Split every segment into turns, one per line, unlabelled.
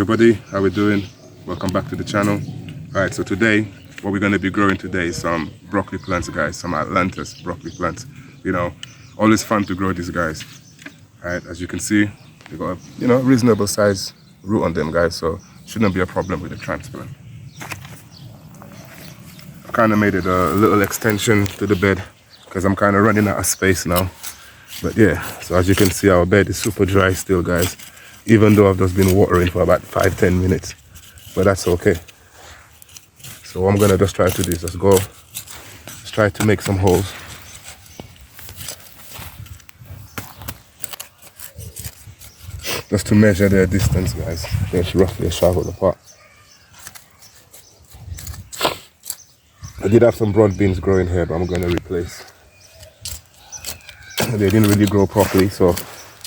everybody, how we doing? Welcome back to the channel. Alright, so today what we're going to be growing today is some broccoli plants, guys, some Atlantis broccoli plants. You know, always fun to grow these guys. Alright, as you can see, they got a reasonable size root on them, guys, so shouldn't be a problem with the transplant. I kind of made it a little extension to the bed because I'm kind of running out of space now. But yeah, so as you can see, our bed is super dry still, guys, even though I've just been watering for about 5-10 minutes, but that's okay. So what I'm gonna just try to do is just try to make some holes. Just to measure their distance, guys. It's roughly a shovel apart. I did have some broad beans growing here, but I'm gonna replace. They didn't really grow properly, so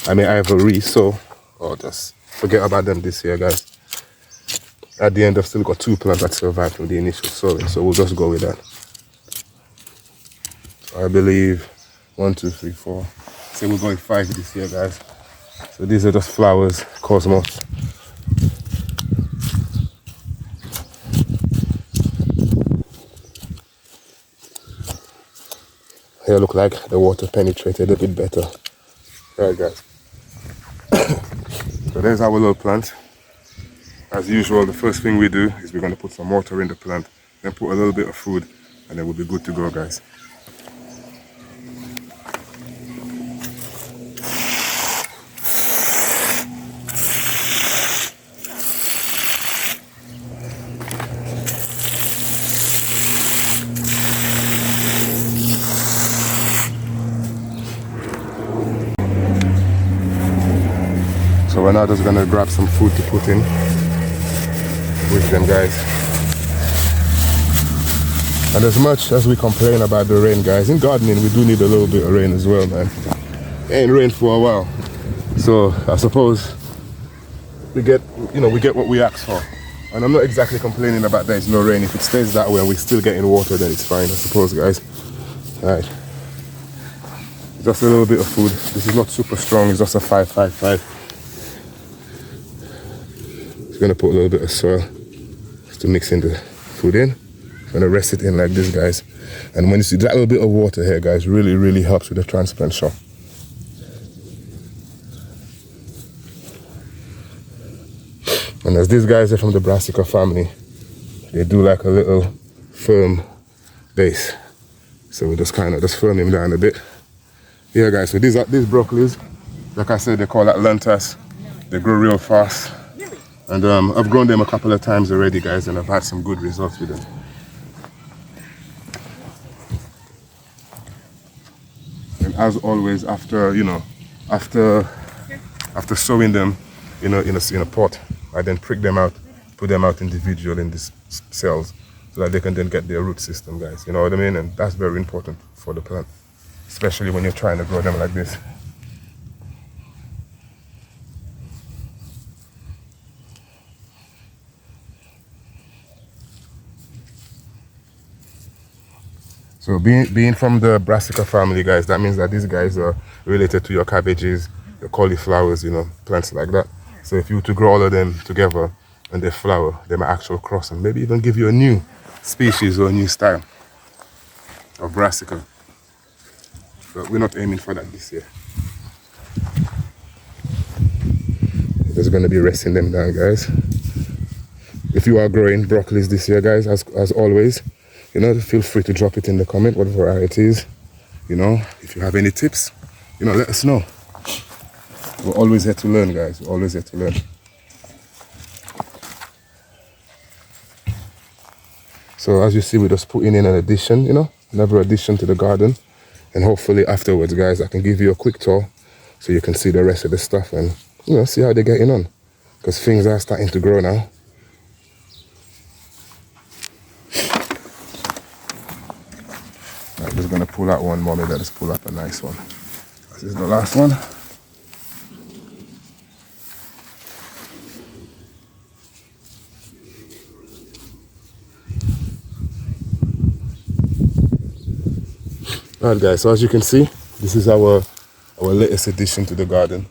I may either re-sow or just forget about them this year, guys. At the end, I've still got 2 plants that survived from the initial sowing, so we'll just go with that. So I believe 1, 2, 3, 4. So we'll go with 5 this year, guys. So these are just flowers, cosmos. Here look like the water penetrated a bit better. Alright, guys. So there's our little plant. As usual, the first thing we do is we're going to put some water in the plant, then put a little bit of food, and then we'll be good to go, guys. So we're now just gonna grab some food to put in with them, guys. And as much as we complain about the rain, guys, in gardening we do need a little bit of rain as well, man. It ain't rained for a while, so I suppose we get what we ask for. And I'm not exactly complaining about there's no rain. If it stays that way and we're still getting water, then it's fine, I suppose, guys. All right, just a little bit of food. This is not super strong. It's just a 5-5-5. Gonna put a little bit of soil just to mix in the food in. Gonna rest it in like this, guys. And when you see that little bit of water here, guys, really helps with the transplant shock. And as these guys are from the brassica family, they do like a little firm base, so we just kind of firm him down a bit. Yeah, guys, so these broccolis, like I said, they call Atlantis. They grow real fast. And I've grown them a couple of times already, guys, and I've had some good results with them. And as always, after sowing them in a pot, I then prick them out, put them out individually in these cells, so that they can then get their root system, guys. You know what I mean? And that's very important for the plant, especially when you're trying to grow them like this. So being from the brassica family, guys, that means that these guys are related to your cabbages, your cauliflowers, plants like that. So if you were to grow all of them together and they flower, they might actually cross and maybe even give you a new species or a new style of brassica. But we're not aiming for that this year. Just going to be resting them down, guys. If you are growing broccolis this year, guys, as always, feel free to drop it in the comment what varieties. If you have any tips, let us know. We're always here to learn, guys. We're always here to learn. So as you see, we're just putting in an addition, another addition to the garden. And hopefully afterwards, guys, I can give you a quick tour so you can see the rest of the stuff and, see how they're getting on. Because things are starting to grow now. I'm just going to pull out one more. Maybe I'll just pull out a nice one. This is the last one. Alright, guys, so as you can see, this is our latest addition to the garden.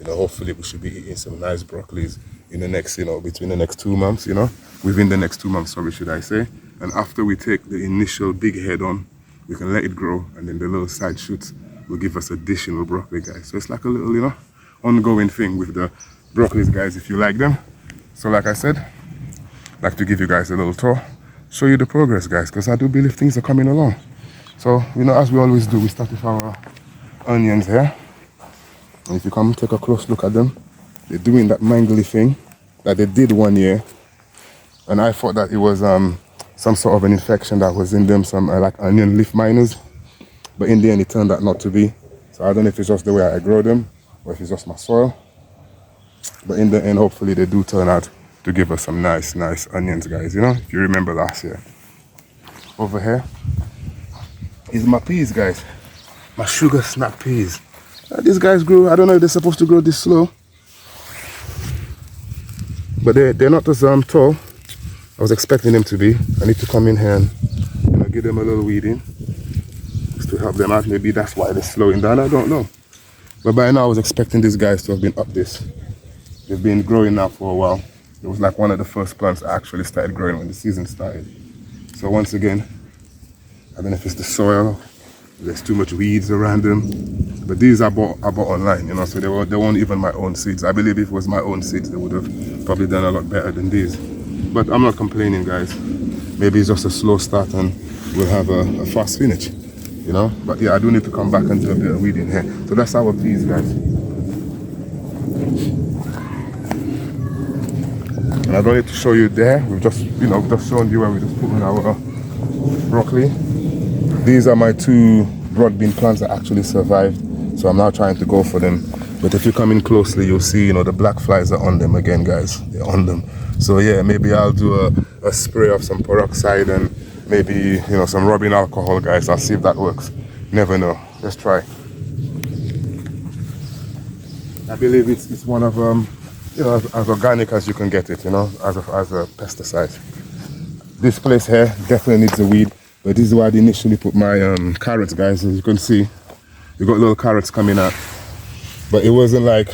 Hopefully we should be eating some nice broccolis in the next, between the next 2 months, within the next 2 months, sorry, should I say. And after we take the initial big head on, we can let it grow, and then the little side shoots will give us additional broccoli, guys. So it's like a little, ongoing thing with the broccolis, guys, if you like them. So like I said, I'd like to give you guys a little tour, show you the progress, guys, because I do believe things are coming along. So, as we always do, we start with our onions here. And if you come take a close look at them, they're doing that mangly thing that they did 1 year. And I thought that it was some sort of an infection that was in them, some like onion leaf miners. But in the end, it turned out not to be. So I don't know if it's just the way I grow them or if it's just my soil. But in the end, hopefully they do turn out to give us some nice onions, guys, if you remember last year. Over here is my peas, guys, my sugar snap peas. These guys grow, I don't know if they're supposed to grow this slow, but they're not as tall I was expecting them to be. I need to come in here and give them a little weeding just to help them out. Maybe that's why they're slowing down, I don't know. But by now I was expecting these guys to have been up this. They've been growing now for a while. It was like one of the first plants that actually started growing when the season started. So once again, I don't know if it's the soil, there's too much weeds around them. But these I bought online, so they weren't even my own seeds. I believe if it was my own seeds, they would have probably done a lot better than these. But I'm not complaining, guys. Maybe it's just a slow start and we'll have a fast finish, But yeah, I do need to come back and do a bit of weeding here. So that's our peas, guys. And I don't need to show you there. We've just, just shown you where we just put in our broccoli. These are my 2 broad bean plants that actually survived. So I'm now trying to go for them. But if you come in closely, you'll see, the black flies are on them again, guys. They're on them. So yeah, maybe I'll do a spray of some peroxide and maybe, some rubbing alcohol, guys. I'll see if that works. Never know. Let's try. I believe it's one of as organic as you can get it, as a pesticide. This place here definitely needs a weed, but this is where I initially put my carrots, guys. As you can see, you got little carrots coming out, but it wasn't like,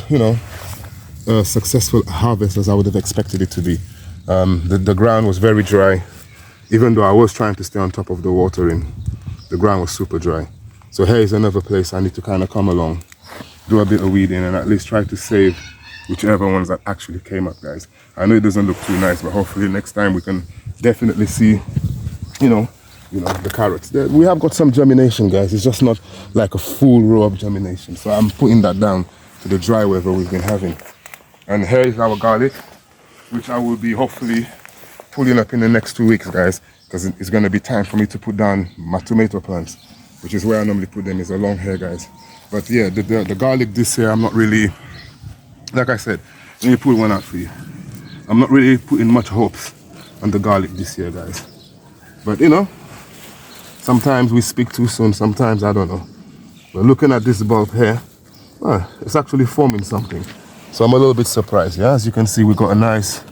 a successful harvest as I would have expected it to be. The ground was very dry, even though I was trying to stay on top of the watering. The ground was super dry. So here is another place I need to kind of come along, do a bit of weeding, and at least try to save whichever ones that actually came up, guys. I know it doesn't look too nice, but hopefully next time we can definitely see, the carrots. We have got some germination, guys. It's just not like a full row of germination. So I'm putting that down to the dry weather we've been having. And here is our garlic, which I will be hopefully pulling up in the next 2 weeks, guys, because it's going to be time for me to put down my tomato plants, which is where I normally put them, is along here, guys. But yeah, the garlic this year, I'm not really, like I said, let me pull one out for you. I'm not really putting much hopes on the garlic this year, guys. But sometimes we speak too soon, sometimes I don't know. But looking at this bulb here, it's actually forming something. So I'm a little bit surprised, yeah? As you can see, we got a nice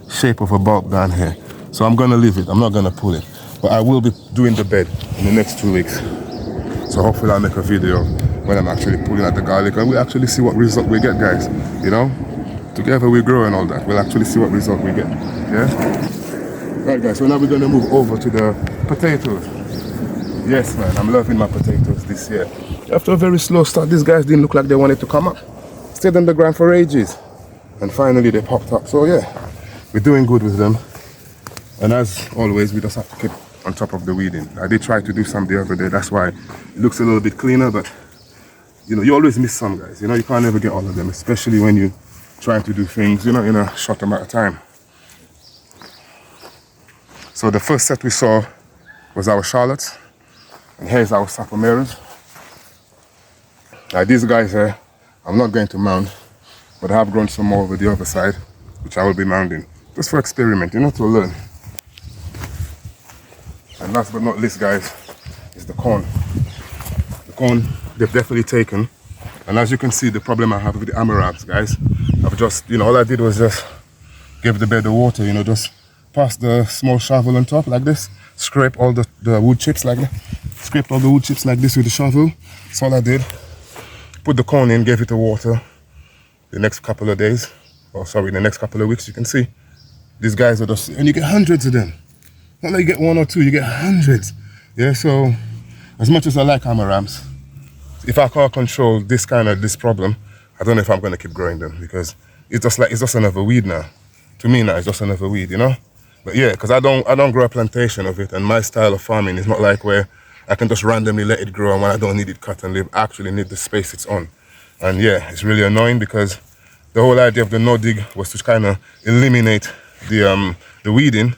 shape of a bulb down here. So I'm gonna leave it, I'm not gonna pull it. But I will be doing the bed in the next 2 weeks. So hopefully I'll make a video when I'm actually pulling out the garlic and we actually see what result we get, guys. Together we grow and all that. We'll actually see what result we get, yeah? Right, guys, so now we're gonna move over to the potatoes. Yes, man, I'm loving my potatoes this year. After a very slow start, these guys didn't look like they wanted to come up. Stayed on the ground for ages. And finally they popped up. So yeah, we're doing good with them. And as always, we just have to keep on top of the weeding. I did try to do some the other day. That's why it looks a little bit cleaner, but you always miss some, guys. You can't ever get all of them, especially when you're trying to do things, in a short amount of time. So the first set we saw was our shallots. And here's our sapomeras. Now these guys here, I'm not going to mound, but I have grown some more over the other side, which I will be mounding. Just for experiment, to learn. And last but not least, guys, is the corn. The corn, they've definitely taken. And as you can see, the problem I have with the amaranths, guys, I've just, all I did was just give the bed the water, just pass the small shovel on top like this, scrape all the wood chips like that. Scraped all the wood chips like this with the shovel. That's all I did. Put the corn in, gave it the water the next couple of days, or sorry, in the next couple of weeks, you can see these guys are just, and you get hundreds of them. Not like you get one or two, you get hundreds. Yeah, so as much as I like amaranths, if I can't control this problem, I don't know if I'm going to keep growing them, because it's just another weed now. To me now, it's just another weed, you know. But yeah, because I don't grow a plantation of it, and my style of farming is not like where I can just randomly let it grow, and when I don't need it cut and live, I actually need the space it's on. And yeah, it's really annoying, because the whole idea of the no dig was to kind of eliminate the weeding,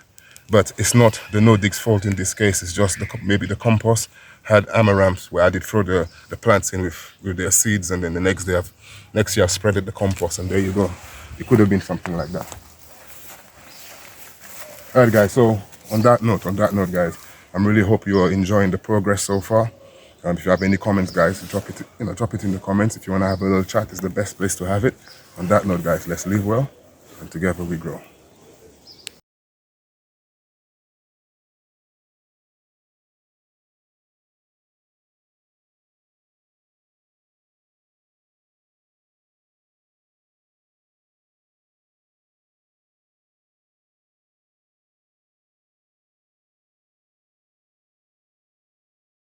but it's not the no dig's fault in this case. It's just maybe the compost had amaranths where I did throw the plants in with their seeds, and then the next year I've spreaded the compost, and there you go. It could have been something like that. All right, guys. So on that note, guys, I really hope you are enjoying the progress so far. If you have any comments, guys, drop it in the comments. If you want to have a little chat, it's the best place to have it. On that note, guys, let's live well, and together we grow.